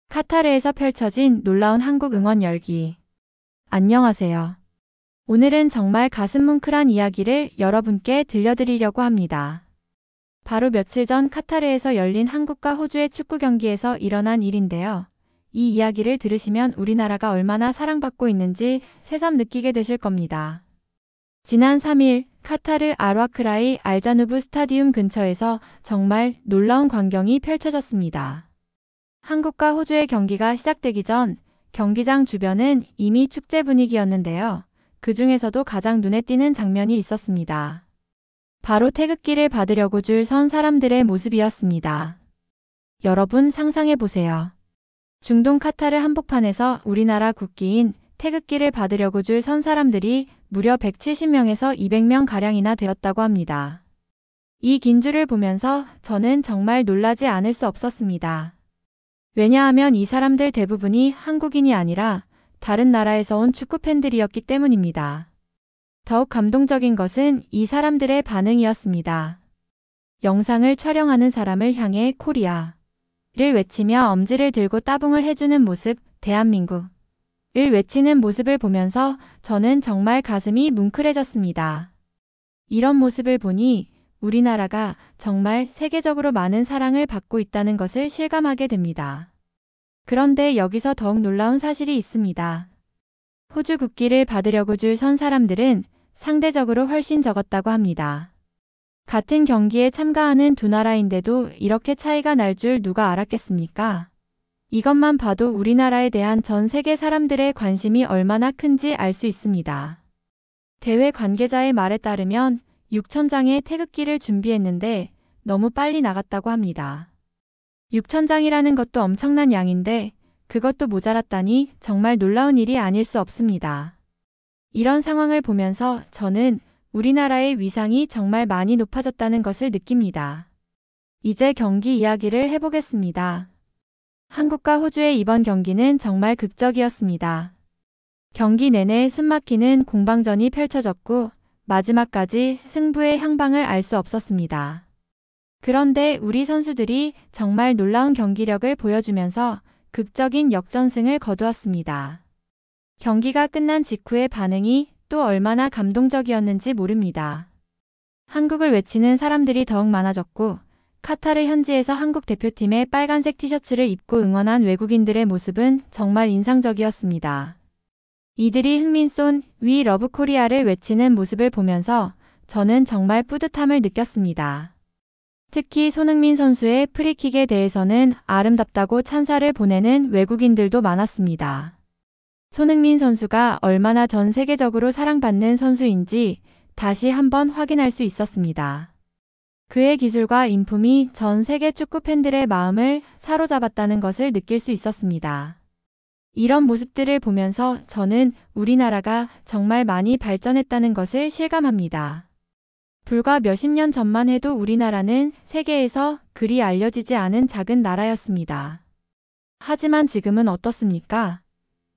카타르에서 펼쳐진 놀라운 한국 응원 열기. 안녕하세요. 오늘은 정말 가슴 뭉클한 이야기를 여러분께 들려드리려고 합니다. 바로 며칠 전 카타르에서 열린 한국과 호주의 축구 경기에서 일어난 일인데요. 이 이야기를 들으시면 우리나라가 얼마나 사랑받고 있는지 새삼 느끼게 되실 겁니다. 지난 3일 카타르 알와크라이 알자누브 스타디움 근처에서 정말 놀라운 광경이 펼쳐졌습니다. 한국과 호주의 경기가 시작되기 전 경기장 주변은 이미 축제 분위기였는데요. 그 중에서도 가장 눈에 띄는 장면이 있었습니다. 바로 태극기를 받으려고 줄 선 사람들의 모습이었습니다. 여러분 상상해 보세요. 중동 카타르 한복판에서 우리나라 국기인 태극기를 받으려고 줄 선 사람들이 무려 170명에서 200명 가량이나 되었다고 합니다. 이 긴 줄을 보면서 저는 정말 놀라지 않을 수 없었습니다. 왜냐하면 이 사람들 대부분이 한국인이 아니라 다른 나라에서 온 축구팬들이었기 때문입니다. 더욱 감동적인 것은 이 사람들의 반응이었습니다. 영상을 촬영하는 사람을 향해 코리아를 외치며 엄지를 들고 따봉을 해주는 모습, 대한민국을 외치는 모습을 보면서 저는 정말 가슴이 뭉클해졌습니다. 이런 모습을 보니 우리나라가 정말 세계적으로 많은 사랑을 받고 있다는 것을 실감하게 됩니다. 그런데 여기서 더욱 놀라운 사실이 있습니다. 호주 국기를 받으려고 줄 선 사람들은 상대적으로 훨씬 적었다고 합니다. 같은 경기에 참가하는 두 나라인데도 이렇게 차이가 날 줄 누가 알았겠습니까? 이것만 봐도 우리나라에 대한 전 세계 사람들의 관심이 얼마나 큰지 알 수 있습니다. 대회 관계자의 말에 따르면 6,000장의 태극기를 준비했는데 너무 빨리 나갔다고 합니다. 6,000장이라는 것도 엄청난 양인데 그것도 모자랐다니 정말 놀라운 일이 아닐 수 없습니다. 이런 상황을 보면서 저는 우리나라의 위상이 정말 많이 높아졌다는 것을 느낍니다. 이제 경기 이야기를 해보겠습니다. 한국과 호주의 이번 경기는 정말 극적이었습니다. 경기 내내 숨막히는 공방전이 펼쳐졌고 마지막까지 승부의 향방을 알 수 없었습니다. 그런데 우리 선수들이 정말 놀라운 경기력을 보여주면서 극적인 역전승을 거두었습니다. 경기가 끝난 직후의 반응이 또 얼마나 감동적이었는지 모릅니다. 한국을 외치는 사람들이 더욱 많아졌고 카타르 현지에서 한국 대표팀의 빨간색 티셔츠를 입고 응원한 외국인들의 모습은 정말 인상적이었습니다. 이들이 흥민손 위 러브 코리아를 외치는 모습을 보면서 저는 정말 뿌듯함을 느꼈습니다. 특히 손흥민 선수의 프리킥에 대해서는 아름답다고 찬사를 보내는 외국인들도 많았습니다. 손흥민 선수가 얼마나 전 세계적으로 사랑받는 선수인지 다시 한번 확인할 수 있었습니다. 그의 기술과 인품이 전 세계 축구 팬들의 마음을 사로잡았다는 것을 느낄 수 있었습니다. 이런 모습들을 보면서 저는 우리나라가 정말 많이 발전했다는 것을 실감합니다. 불과 몇십 년 전만 해도 우리나라는 세계에서 그리 알려지지 않은 작은 나라였습니다. 하지만 지금은 어떻습니까?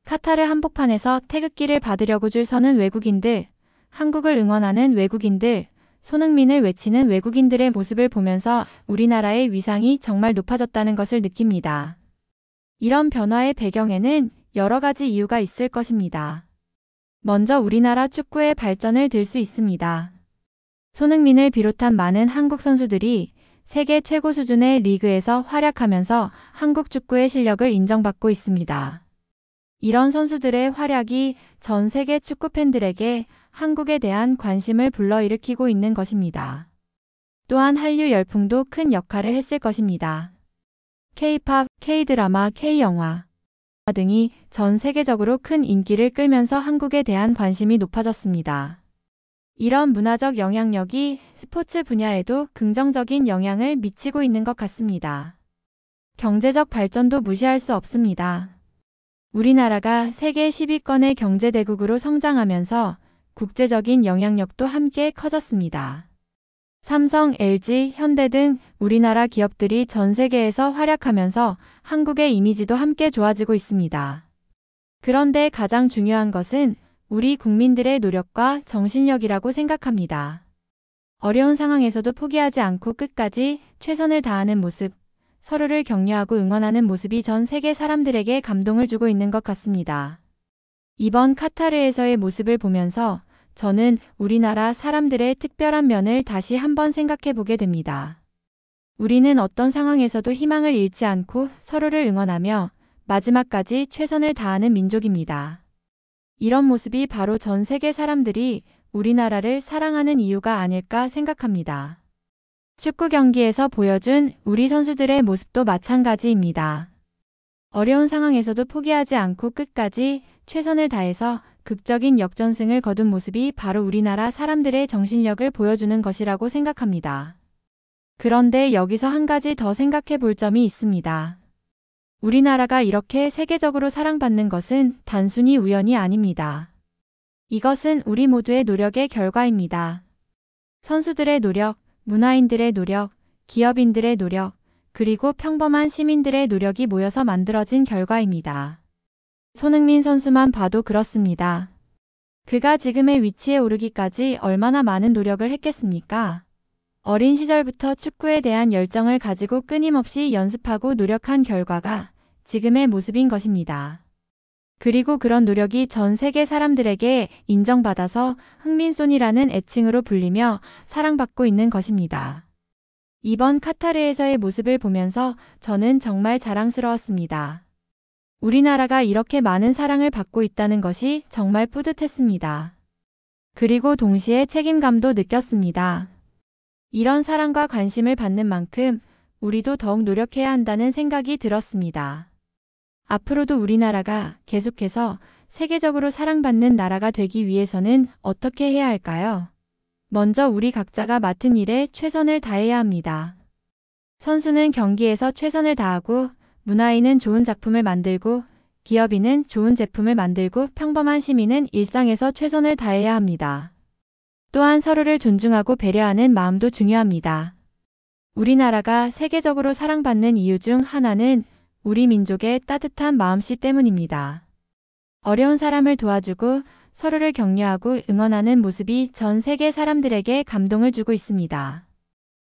카타르 한복판에서 태극기를 받으려고 줄 서는 외국인들, 한국을 응원하는 외국인들, 손흥민을 외치는 외국인들의 모습을 보면서 우리나라의 위상이 정말 높아졌다는 것을 느낍니다. 이런 변화의 배경에는 여러 가지 이유가 있을 것입니다. 먼저 우리나라 축구의 발전을 들 수 있습니다. 손흥민을 비롯한 많은 한국 선수들이 세계 최고 수준의 리그에서 활약하면서 한국 축구의 실력을 인정받고 있습니다. 이런 선수들의 활약이 전 세계 축구 팬들에게 한국에 대한 관심을 불러일으키고 있는 것입니다. 또한 한류 열풍도 큰 역할을 했을 것입니다. K-팝, K-드라마, K-영화 등이 전 세계적으로 큰 인기를 끌면서 한국에 대한 관심이 높아졌습니다. 이런 문화적 영향력이 스포츠 분야에도 긍정적인 영향을 미치고 있는 것 같습니다. 경제적 발전도 무시할 수 없습니다. 우리나라가 세계 10위권의 경제대국으로 성장하면서 국제적인 영향력도 함께 커졌습니다. 삼성, LG, 현대 등 우리나라 기업들이 전 세계에서 활약하면서 한국의 이미지도 함께 좋아지고 있습니다. 그런데 가장 중요한 것은 우리 국민들의 노력과 정신력이라고 생각합니다. 어려운 상황에서도 포기하지 않고 끝까지 최선을 다하는 모습, 서로를 격려하고 응원하는 모습이 전 세계 사람들에게 감동을 주고 있는 것 같습니다. 이번 카타르에서의 모습을 보면서 저는 우리나라 사람들의 특별한 면을 다시 한번 생각해 보게 됩니다. 우리는 어떤 상황에서도 희망을 잃지 않고 서로를 응원하며 마지막까지 최선을 다하는 민족입니다. 이런 모습이 바로 전 세계 사람들이 우리나라를 사랑하는 이유가 아닐까 생각합니다. 축구 경기에서 보여준 우리 선수들의 모습도 마찬가지입니다. 어려운 상황에서도 포기하지 않고 끝까지 최선을 다해서 극적인 역전승을 거둔 모습이 바로 우리나라 사람들의 정신력을 보여주는 것이라고 생각합니다. 그런데 여기서 한 가지 더 생각해 볼 점이 있습니다. 우리나라가 이렇게 세계적으로 사랑받는 것은 단순히 우연이 아닙니다. 이것은 우리 모두의 노력의 결과입니다. 선수들의 노력, 문화인들의 노력, 기업인들의 노력, 그리고 평범한 시민들의 노력이 모여서 만들어진 결과입니다. 손흥민 선수만 봐도 그렇습니다. 그가 지금의 위치에 오르기까지 얼마나 많은 노력을 했겠습니까? 어린 시절부터 축구에 대한 열정을 가지고 끊임없이 연습하고 노력한 결과가 지금의 모습인 것입니다. 그리고 그런 노력이 전 세계 사람들에게 인정받아서 흥민손이라는 애칭으로 불리며 사랑받고 있는 것입니다. 이번 카타르에서의 모습을 보면서 저는 정말 자랑스러웠습니다. 우리나라가 이렇게 많은 사랑을 받고 있다는 것이 정말 뿌듯했습니다. 그리고 동시에 책임감도 느꼈습니다. 이런 사랑과 관심을 받는 만큼 우리도 더욱 노력해야 한다는 생각이 들었습니다. 앞으로도 우리나라가 계속해서 세계적으로 사랑받는 나라가 되기 위해서는 어떻게 해야 할까요? 먼저 우리 각자가 맡은 일에 최선을 다해야 합니다. 선수는 경기에서 최선을 다하고, 문화인은 좋은 작품을 만들고, 기업인은 좋은 제품을 만들고, 평범한 시민은 일상에서 최선을 다해야 합니다. 또한 서로를 존중하고 배려하는 마음도 중요합니다. 우리나라가 세계적으로 사랑받는 이유 중 하나는 우리 민족의 따뜻한 마음씨 때문입니다. 어려운 사람을 도와주고 서로를 격려하고 응원하는 모습이 전 세계 사람들에게 감동을 주고 있습니다.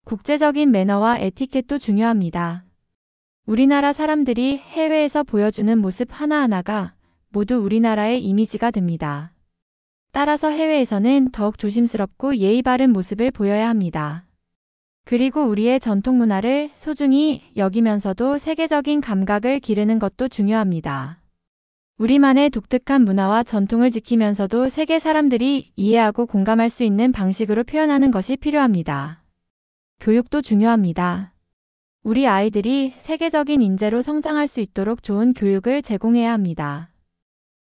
국제적인 매너와 에티켓도 중요합니다. 우리나라 사람들이 해외에서 보여주는 모습 하나하나가 모두 우리나라의 이미지가 됩니다. 따라서 해외에서는 더욱 조심스럽고 예의 바른 모습을 보여야 합니다. 그리고 우리의 전통 문화를 소중히 여기면서도 세계적인 감각을 기르는 것도 중요합니다. 우리만의 독특한 문화와 전통을 지키면서도 세계 사람들이 이해하고 공감할 수 있는 방식으로 표현하는 것이 필요합니다. 교육도 중요합니다. 우리 아이들이 세계적인 인재로 성장할 수 있도록 좋은 교육을 제공해야 합니다.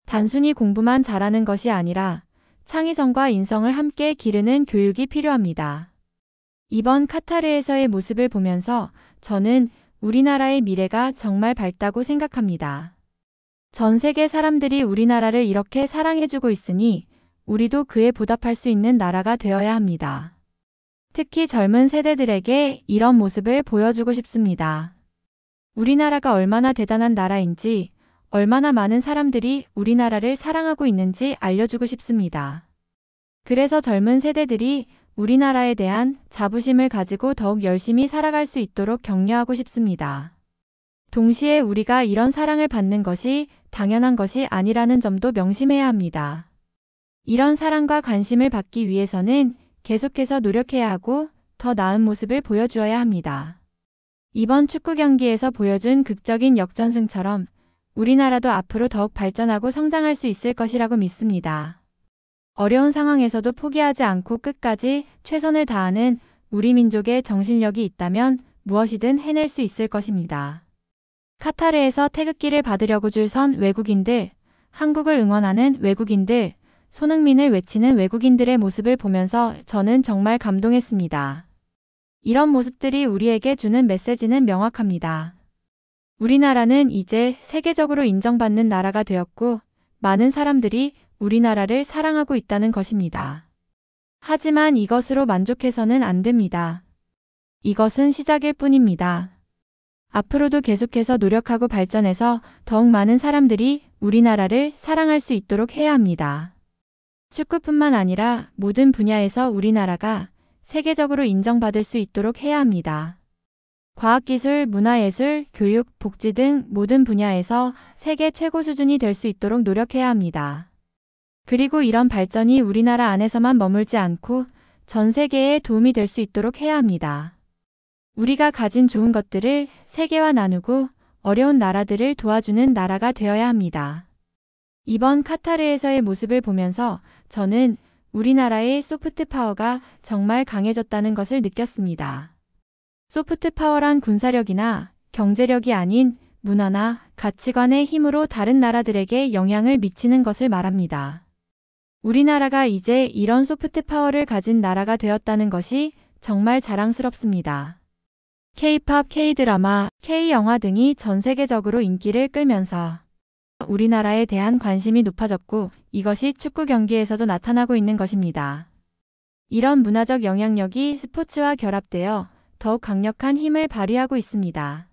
단순히 공부만 잘하는 것이 아니라 창의성과 인성을 함께 기르는 교육이 필요합니다. 이번 카타르에서의 모습을 보면서 저는 우리나라의 미래가 정말 밝다고 생각합니다. 전 세계 사람들이 우리나라를 이렇게 사랑해주고 있으니 우리도 그에 보답할 수 있는 나라가 되어야 합니다. 특히 젊은 세대들에게 이런 모습을 보여주고 싶습니다. 우리나라가 얼마나 대단한 나라인지, 얼마나 많은 사람들이 우리나라를 사랑하고 있는지 알려주고 싶습니다. 그래서 젊은 세대들이 우리나라에 대한 자부심을 가지고 더욱 열심히 살아갈 수 있도록 격려하고 싶습니다. 동시에 우리가 이런 사랑을 받는 것이 당연한 것이 아니라는 점도 명심해야 합니다. 이런 사랑과 관심을 받기 위해서는 계속해서 노력해야 하고 더 나은 모습을 보여주어야 합니다. 이번 축구 경기에서 보여준 극적인 역전승처럼 우리나라도 앞으로 더욱 발전하고 성장할 수 있을 것이라고 믿습니다. 어려운 상황에서도 포기하지 않고 끝까지 최선을 다하는 우리 민족의 정신력이 있다면 무엇이든 해낼 수 있을 것입니다. 카타르에서 태극기를 받으려고 줄 선 외국인들, 한국을 응원하는 외국인들, 손흥민을 외치는 외국인들의 모습을 보면서 저는 정말 감동했습니다. 이런 모습들이 우리에게 주는 메시지는 명확합니다. 우리나라는 이제 세계적으로 인정받는 나라가 되었고 많은 사람들이 우리나라를 사랑하고 있다는 것입니다. 하지만 이것으로 만족해서는 안 됩니다. 이것은 시작일 뿐입니다. 앞으로도 계속해서 노력하고 발전해서 더욱 많은 사람들이 우리나라를 사랑할 수 있도록 해야 합니다. 축구뿐만 아니라 모든 분야에서 우리나라가 세계적으로 인정받을 수 있도록 해야 합니다. 과학기술, 문화예술, 교육, 복지 등 모든 분야에서 세계 최고 수준이 될 수 있도록 노력해야 합니다. 그리고 이런 발전이 우리나라 안에서만 머물지 않고 전 세계에 도움이 될 수 있도록 해야 합니다. 우리가 가진 좋은 것들을 세계와 나누고 어려운 나라들을 도와주는 나라가 되어야 합니다. 이번 카타르에서의 모습을 보면서 저는 우리나라의 소프트 파워가 정말 강해졌다는 것을 느꼈습니다. 소프트 파워란 군사력이나 경제력이 아닌 문화나 가치관의 힘으로 다른 나라들에게 영향을 미치는 것을 말합니다. 우리나라가 이제 이런 소프트 파워를 가진 나라가 되었다는 것이 정말 자랑스럽습니다. K-팝, K-드라마, K-영화 등이 전 세계적으로 인기를 끌면서 우리나라에 대한 관심이 높아졌고 이것이 축구 경기에서도 나타나고 있는 것입니다. 이런 문화적 영향력이 스포츠와 결합되어 더욱 강력한 힘을 발휘하고 있습니다.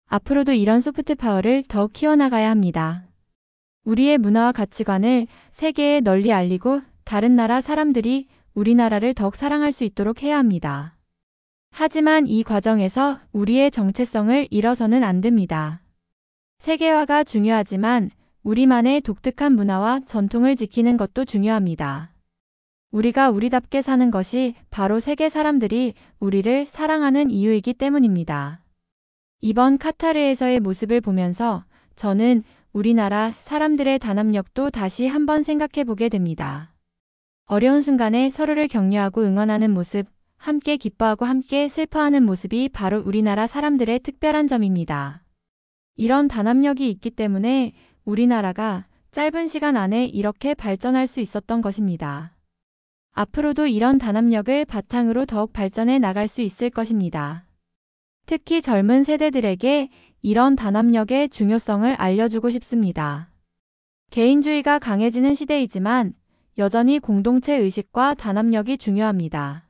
앞으로도 이런 소프트 파워를 더욱 키워나가야 합니다. 우리의 문화와 가치관을 세계에 널리 알리고 다른 나라 사람들이 우리나라를 더욱 사랑할 수 있도록 해야 합니다. 하지만 이 과정에서 우리의 정체성을 잃어서는 안 됩니다. 세계화가 중요하지만 우리만의 독특한 문화와 전통을 지키는 것도 중요합니다. 우리가 우리답게 사는 것이 바로 세계 사람들이 우리를 사랑하는 이유이기 때문입니다. 이번 카타르에서의 모습을 보면서 저는 우리나라 사람들의 단합력도 다시 한번 생각해 보게 됩니다. 어려운 순간에 서로를 격려하고 응원하는 모습, 함께 기뻐하고 함께 슬퍼하는 모습이 바로 우리나라 사람들의 특별한 점입니다. 이런 단합력이 있기 때문에 우리나라가 짧은 시간 안에 이렇게 발전할 수 있었던 것입니다. 앞으로도 이런 단합력을 바탕으로 더욱 발전해 나갈 수 있을 것입니다. 특히 젊은 세대들에게 이런 단합력의 중요성을 알려주고 싶습니다. 개인주의가 강해지는 시대이지만 여전히 공동체 의식과 단합력이 중요합니다.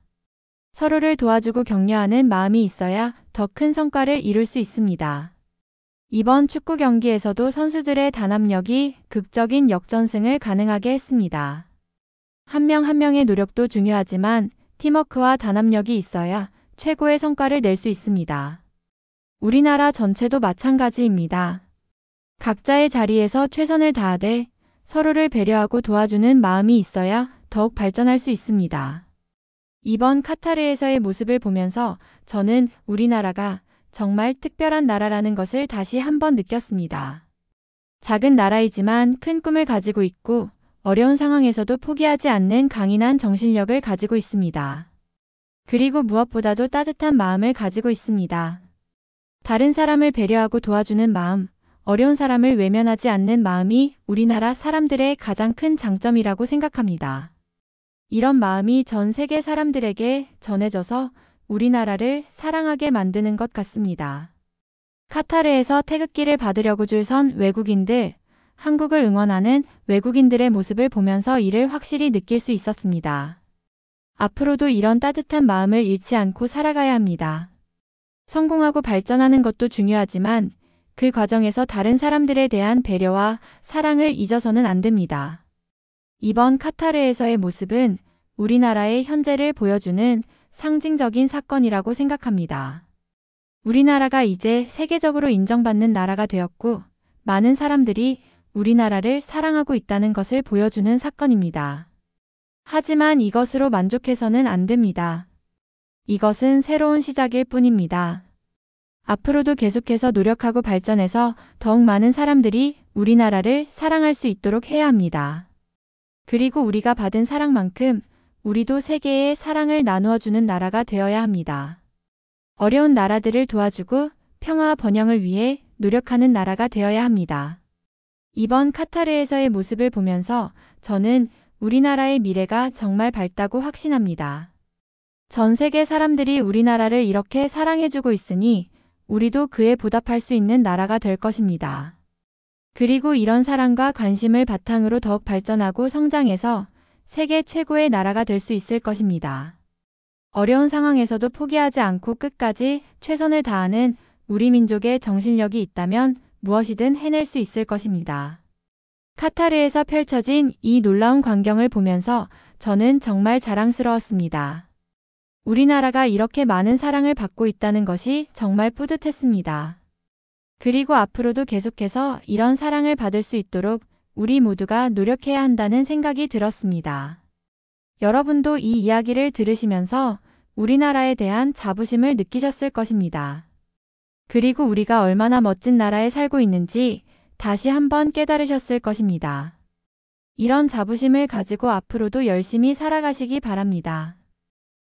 서로를 도와주고 격려하는 마음이 있어야 더 큰 성과를 이룰 수 있습니다. 이번 축구 경기에서도 선수들의 단합력이 극적인 역전승을 가능하게 했습니다. 한 명 한 명의 노력도 중요하지만 팀워크와 단합력이 있어야 최고의 성과를 낼 수 있습니다. 우리나라 전체도 마찬가지입니다. 각자의 자리에서 최선을 다하되 서로를 배려하고 도와주는 마음이 있어야 더욱 발전할 수 있습니다. 이번 카타르에서의 모습을 보면서 저는 우리나라가 정말 특별한 나라라는 것을 다시 한번 느꼈습니다. 작은 나라이지만 큰 꿈을 가지고 있고 어려운 상황에서도 포기하지 않는 강인한 정신력을 가지고 있습니다. 그리고 무엇보다도 따뜻한 마음을 가지고 있습니다. 다른 사람을 배려하고 도와주는 마음, 어려운 사람을 외면하지 않는 마음이 우리나라 사람들의 가장 큰 장점이라고 생각합니다. 이런 마음이 전 세계 사람들에게 전해져서 우리나라를 사랑하게 만드는 것 같습니다. 카타르에서 태극기를 받으려고 줄 선 외국인들, 한국을 응원하는 외국인들의 모습을 보면서 이를 확실히 느낄 수 있었습니다. 앞으로도 이런 따뜻한 마음을 잃지 않고 살아가야 합니다. 성공하고 발전하는 것도 중요하지만 그 과정에서 다른 사람들에 대한 배려와 사랑을 잊어서는 안 됩니다. 이번 카타르에서의 모습은 우리나라의 현재를 보여주는 상징적인 사건이라고 생각합니다. 우리나라가 이제 세계적으로 인정받는 나라가 되었고 많은 사람들이 우리나라를 사랑하고 있다는 것을 보여주는 사건입니다. 하지만 이것으로 만족해서는 안 됩니다. 이것은 새로운 시작일 뿐입니다. 앞으로도 계속해서 노력하고 발전해서 더욱 많은 사람들이 우리나라를 사랑할 수 있도록 해야 합니다. 그리고 우리가 받은 사랑만큼 우리도 세계에 사랑을 나누어 주는 나라가 되어야 합니다. 어려운 나라들을 도와주고 평화와 번영을 위해 노력하는 나라가 되어야 합니다. 이번 카타르에서의 모습을 보면서 저는 우리나라의 미래가 정말 밝다고 확신합니다. 전 세계 사람들이 우리나라를 이렇게 사랑해주고 있으니 우리도 그에 보답할 수 있는 나라가 될 것입니다. 그리고 이런 사랑과 관심을 바탕으로 더욱 발전하고 성장해서 세계 최고의 나라가 될 수 있을 것입니다. 어려운 상황에서도 포기하지 않고 끝까지 최선을 다하는 우리 민족의 정신력이 있다면 무엇이든 해낼 수 있을 것입니다. 카타르에서 펼쳐진 이 놀라운 광경을 보면서 저는 정말 자랑스러웠습니다. 우리나라가 이렇게 많은 사랑을 받고 있다는 것이 정말 뿌듯했습니다. 그리고 앞으로도 계속해서 이런 사랑을 받을 수 있도록 우리 모두가 노력해야 한다는 생각이 들었습니다. 여러분도 이 이야기를 들으시면서 우리나라에 대한 자부심을 느끼셨을 것입니다. 그리고 우리가 얼마나 멋진 나라에 살고 있는지 다시 한번 깨달으셨을 것입니다. 이런 자부심을 가지고 앞으로도 열심히 살아가시기 바랍니다.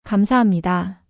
감사합니다.